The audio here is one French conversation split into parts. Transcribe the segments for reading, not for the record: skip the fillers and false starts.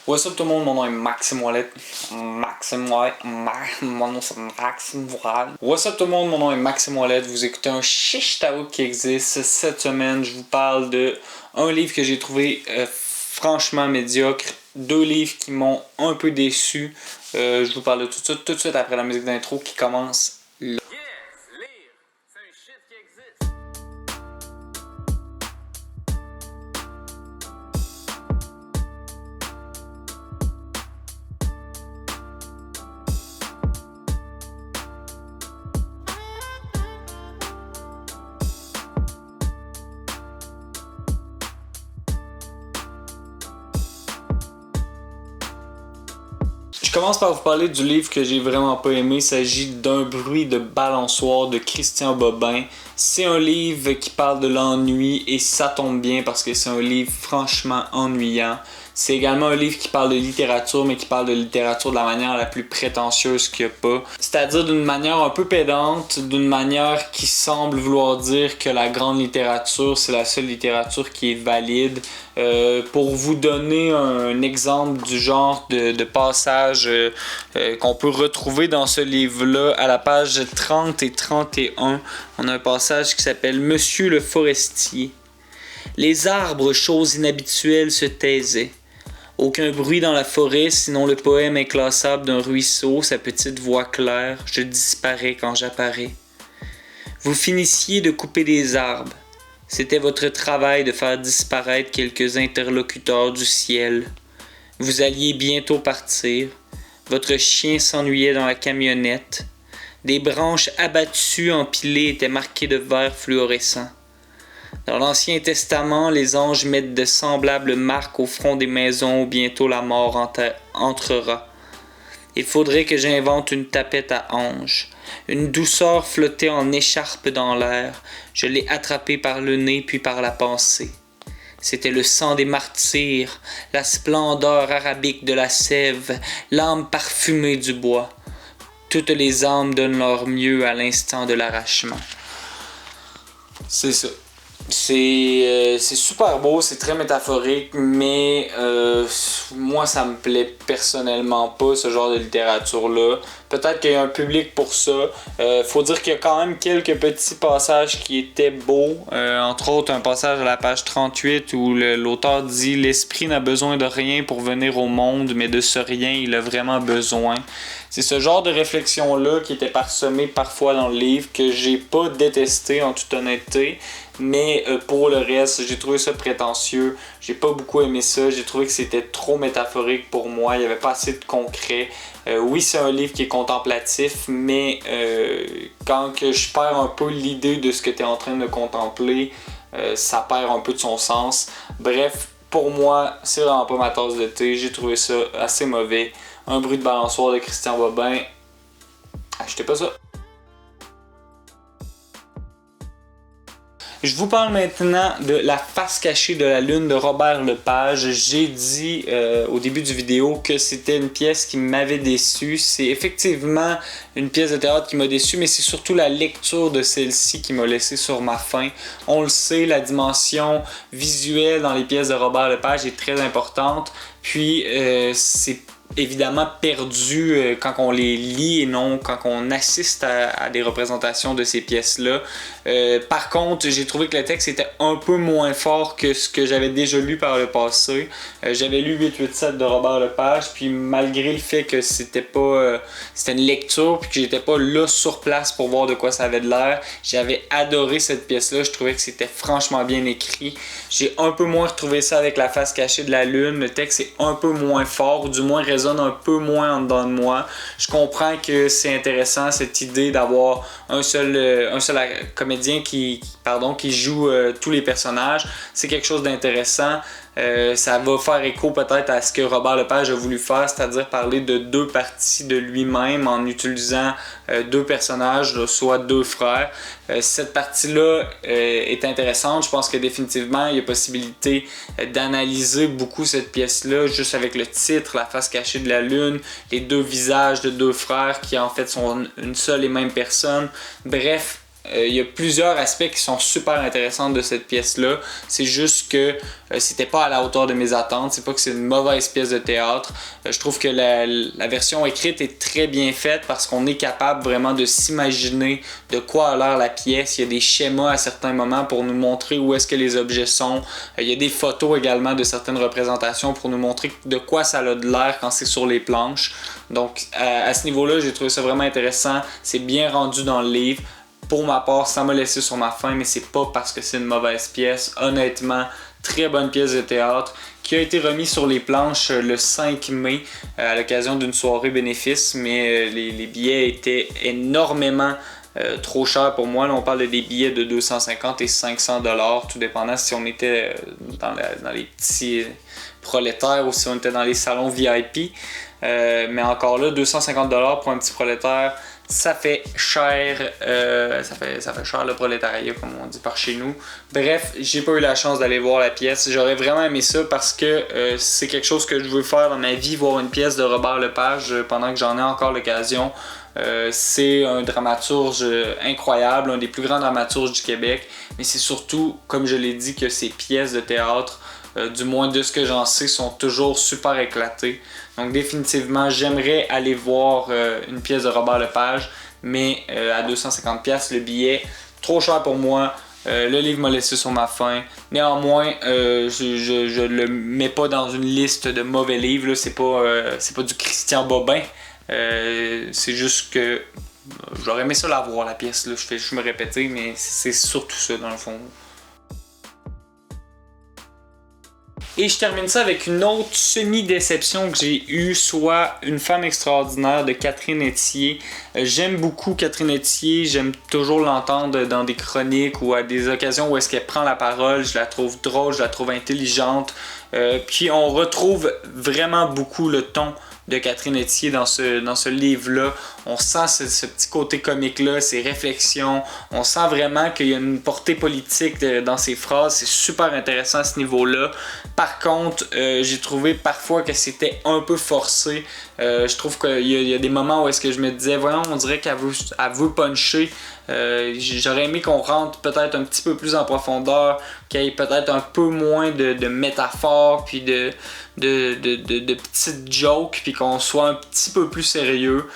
What's up tout le monde, mon nom est Maxime Wallet. Mon nom c'est Maxime Wallet. What's up tout le monde, mon nom est Maxime Wallet. Vous écoutez un Chiche Tao qui existe. Cette semaine, je vous parle de un livre que j'ai trouvé franchement médiocre. 2 livres qui m'ont un peu déçu. Je vous parle de tout de suite après la musique d'intro qui commence là. Je commence par vous parler du livre que j'ai vraiment pas aimé. Il s'agit d'Un bruit de balançoire de Christian Bobin. C'est un livre qui parle de l'ennui et ça tombe bien parce que c'est un livre franchement ennuyant. C'est également un livre qui parle de littérature, mais qui parle de littérature de la manière la plus prétentieuse qu'il n'y a pas. C'est-à-dire d'une manière un peu pédante, d'une manière qui semble vouloir dire que la grande littérature, c'est la seule littérature qui est valide. Pour vous donner un exemple du genre de passage qu'on peut retrouver dans ce livre-là, à la page 30 et 31, on a un passage qui s'appelle « Monsieur le forestier ». Les arbres, chose inhabituelle, se taisaient. Aucun bruit dans la forêt, sinon le poème inclassable d'un ruisseau, sa petite voix claire, je disparais quand j'apparais. Vous finissiez de couper des arbres. C'était votre travail de faire disparaître quelques interlocuteurs du ciel. Vous alliez bientôt partir. Votre chien s'ennuyait dans la camionnette. Des branches abattues empilées étaient marquées de vert fluorescent. Dans l'Ancien Testament, les anges mettent de semblables marques au front des maisons où bientôt la mort entrera. Il faudrait que j'invente une tapette à anges. Une douceur flottait en écharpe dans l'air. Je l'ai attrapée par le nez puis par la pensée. C'était le sang des martyrs, la splendeur arabique de la sève, l'âme parfumée du bois. Toutes les âmes donnent leur mieux à l'instant de l'arrachement. C'est ça. C'est super beau, c'est très métaphorique, mais moi ça me plaît personnellement pas ce genre de littérature-là. Peut-être qu'il y a un public pour ça. Faut dire qu'il y a quand même quelques petits passages qui étaient beaux. Entre autres, un passage à la page 38 où l'auteur dit « L'esprit n'a besoin de rien pour venir au monde, mais de ce rien, il a vraiment besoin. » C'est ce genre de réflexion-là qui était parsemée parfois dans le livre que j'ai pas détesté en toute honnêteté. Mais pour le reste, j'ai trouvé ça prétentieux. J'ai pas beaucoup aimé ça. J'ai trouvé que c'était trop métaphorique pour moi. Il n'y avait pas assez de concret. Oui, c'est un livre qui est contemplatif, mais quand que je perds un peu l'idée de ce que tu es en train de contempler, ça perd un peu de son sens. Bref, pour moi, c'est vraiment pas ma tasse de thé. J'ai trouvé ça assez mauvais. Un bruit de balançoire de Christian Bobin. Achetez pas ça. Je vous parle maintenant de La face cachée de la lune de Robert Lepage. J'ai dit au début du vidéo que c'était une pièce qui m'avait déçu. C'est effectivement une pièce de théâtre qui m'a déçu, mais c'est surtout la lecture de celle-ci qui m'a laissé sur ma faim. On le sait, la dimension visuelle dans les pièces de Robert Lepage est très importante. Puis c'est évidemment perdu quand on les lit et non quand on assiste à des représentations de ces pièces-là. Par contre, j'ai trouvé que le texte était un peu moins fort que ce que j'avais déjà lu par le passé. J'avais lu 887 de Robert Lepage, puis malgré le fait que c'était une lecture puis que j'étais pas là sur place pour voir de quoi ça avait de l'air, j'avais adoré cette pièce-là. Je trouvais que c'était franchement bien écrit. J'ai un peu moins retrouvé ça avec La face cachée de la lune. Le texte est un peu moins fort, ou du moins résonne un peu moins en dedans de moi. Je comprends que c'est intéressant cette idée d'avoir un seul comédien qui joue tous les personnages. C'est quelque chose d'intéressant. Ça va faire écho peut-être à ce que Robert Lepage a voulu faire, c'est-à-dire parler de 2 parties de lui-même en utilisant 2 personnages, soit 2 frères. Cette partie-là est intéressante. Je pense que définitivement, il y a possibilité d'analyser beaucoup cette pièce-là juste avec le titre, La face cachée de la lune, les 2 visages de 2 frères qui en fait sont une seule et même personne. Bref, il y a plusieurs aspects qui sont super intéressants de cette pièce-là. C'est juste que c'était pas à la hauteur de mes attentes. C'est pas que c'est une mauvaise pièce de théâtre. Je trouve que la version écrite est très bien faite parce qu'on est capable vraiment de s'imaginer de quoi a l'air la pièce. Il y a des schémas à certains moments pour nous montrer où est-ce que les objets sont. Il y a des photos également de certaines représentations pour nous montrer de quoi ça a de l'air quand c'est sur les planches. Donc à ce niveau-là, j'ai trouvé ça vraiment intéressant. C'est bien rendu dans le livre. Pour ma part, ça m'a laissé sur ma faim, mais c'est pas parce que c'est une mauvaise pièce. Honnêtement, très bonne pièce de théâtre qui a été remise sur les planches le 5 mai à l'occasion d'une soirée bénéfice, mais les billets étaient énormément trop chers pour moi. Là, on parle des billets de 250 et 500 $, tout dépendant si on était dans les petits prolétaires ou si on était dans les salons VIP. Mais encore là, 250 $ pour un petit prolétaire, ça fait cher, ça fait cher le prolétariat comme on dit par chez nous. Bref, j'ai pas eu la chance d'aller voir la pièce. J'aurais vraiment aimé ça parce que c'est quelque chose que je veux faire dans ma vie, voir une pièce de Robert Lepage pendant que j'en ai encore l'occasion. C'est un dramaturge incroyable, un des plus grands dramaturges du Québec, mais c'est surtout, comme je l'ai dit, que ses pièces de théâtre, du moins de ce que j'en sais, sont toujours super éclatées. Donc définitivement, j'aimerais aller voir une pièce de Robert Lepage, mais à 250$ le billet, trop cher pour moi. Le livre m'a laissé sur ma faim. Néanmoins, je le mets pas dans une liste de mauvais livres. Là. C'est pas du Christian Bobin. C'est juste que j'aurais aimé ça la voir, la pièce. Là. Je vais me répéter, mais c'est surtout ça dans le fond. Et je termine ça avec une autre semi-déception que j'ai eue, soit Une femme extraordinaire de Catherine Ethier. J'aime beaucoup Catherine Ethier, j'aime toujours l'entendre dans des chroniques ou à des occasions où est-ce qu'elle prend la parole. Je la trouve drôle, je la trouve intelligente. Puis on retrouve vraiment beaucoup le ton de Catherine Ethier dans ce livre-là. On sent ce petit côté comique-là, ses réflexions. On sent vraiment qu'il y a une portée politique dans ses phrases. C'est super intéressant à ce niveau-là. Par contre, j'ai trouvé parfois que c'était un peu forcé. Je trouve qu'il y a des moments où est-ce que je me disais, voyons, on dirait qu'elle veut puncher. J'aurais aimé qu'on rentre peut-être un petit peu plus en profondeur, qu'il y ait peut-être un peu moins de métaphores, puis de petites jokes, puis qu'on soit un petit peu plus sérieux.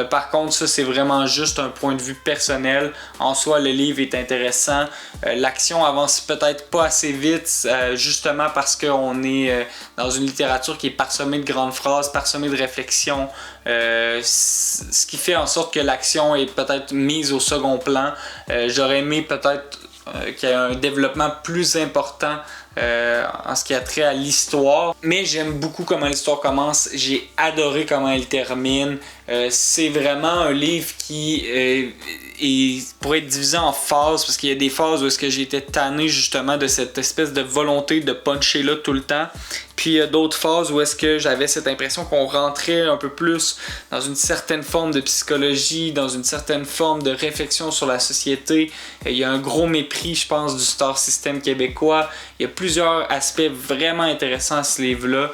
Par contre, ça c'est vraiment juste un point de vue personnel. En soi, le livre est intéressant. L'action avance peut-être pas assez vite, justement parce qu'on est dans une littérature qui est parsemée de grandes phrases, parsemée de réflexions. Ce qui fait en sorte que l'action est peut-être mise au second plan. J'aurais aimé peut-être qu'il y ait un développement plus important en ce qui a trait à l'histoire. Mais j'aime beaucoup comment l'histoire commence. J'ai adoré comment elle termine. C'est vraiment un livre qui pourrait être divisé en phases, parce qu'il y a des phases où est-ce que j'ai été tanné justement de cette espèce de volonté de puncher là tout le temps. Puis il y a d'autres phases où est-ce que j'avais cette impression qu'on rentrait un peu plus dans une certaine forme de psychologie, dans une certaine forme de réflexion sur la société. Il y a un gros mépris, je pense, du star system québécois. Il y a plusieurs aspects vraiment intéressants à ce livre-là.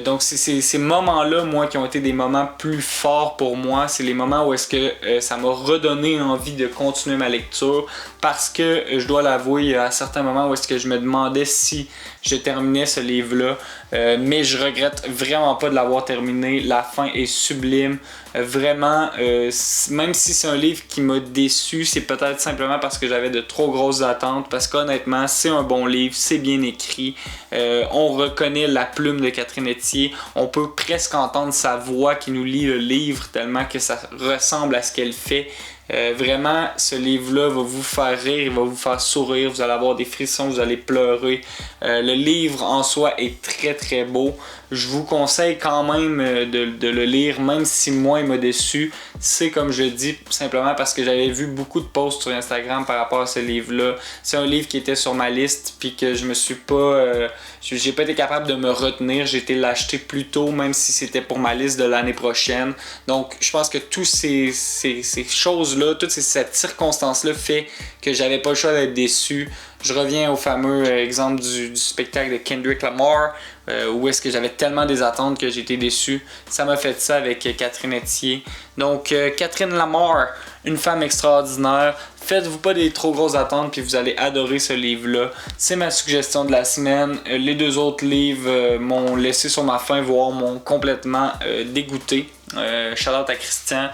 Donc c'est ces moments-là, moi, qui ont été des moments plus forts pour moi. C'est les moments où est-ce que ça m'a redonné envie de continuer ma lecture, parce que je dois l'avouer, à certains moments où est-ce que je me demandais si je terminais ce livre-là, mais je regrette vraiment pas de l'avoir terminé. La fin est sublime. Vraiment, même si c'est un livre qui m'a déçu, c'est peut-être simplement parce que j'avais de trop grosses attentes, parce qu'honnêtement, c'est un bon livre, c'est bien écrit. On reconnaît la plume de Catherine Ethier. On peut presque entendre sa voix qui nous lit le livre tellement que ça ressemble à ce qu'elle fait. Vraiment, ce livre-là va vous faire rire, il va vous faire sourire, vous allez avoir des frissons, vous allez pleurer. Le livre en soi est très très beau. Je vous conseille quand même de le lire, même si moi il m'a déçu. C'est comme je dis, simplement parce que j'avais vu beaucoup de posts sur Instagram par rapport à ce livre-là. C'est un livre qui était sur ma liste, puis que je me suis pas... j'ai pas été capable de me retenir. J'ai été l'acheter plus tôt, même si c'était pour ma liste de l'année prochaine. Donc je pense que toutes ces choses-là, toute cette circonstance-là fait que j'avais pas le choix d'être déçu. Je reviens au fameux exemple du spectacle de Kendrick Lamar, où est-ce que j'avais tellement des attentes que j'ai été déçu. Ça m'a fait ça avec Catherine Ethier. Donc Catherine Lamar, Une femme extraordinaire, Faites-vous pas des trop grosses attentes puis vous allez adorer ce livre-là. C'est ma suggestion de la semaine. Les 2 autres livres m'ont laissé sur ma faim, voire m'ont complètement dégoûté. Shout-out à Christian,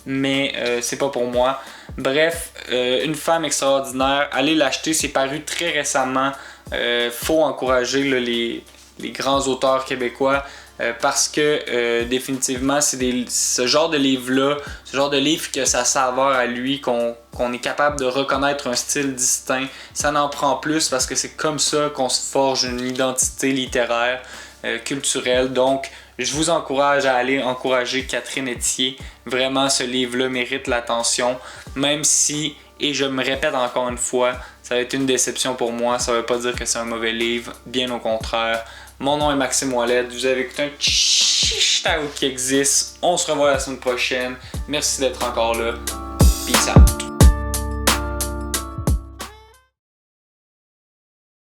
mais c'est pas pour moi. Bref, Une femme extraordinaire, allez l'acheter, c'est paru très récemment. Faut encourager là, les grands auteurs québécois. Parce que définitivement, c'est ce genre de livre-là, ce genre de livre que ça saveur à lui, qu'on est capable de reconnaître un style distinct. Ça n'en prend plus parce que c'est comme ça qu'on se forge une identité littéraire, culturelle. Donc, je vous encourage à aller encourager Catherine Ethier. Vraiment, ce livre-là mérite l'attention. Même si, et je me répète encore une fois, ça va être une déception pour moi. Ça ne veut pas dire que c'est un mauvais livre, bien au contraire. Mon nom est Maxime Ouellet, vous avez écouté un Chichtaout qui existe. On se revoit la semaine prochaine. Merci d'être encore là. Peace out.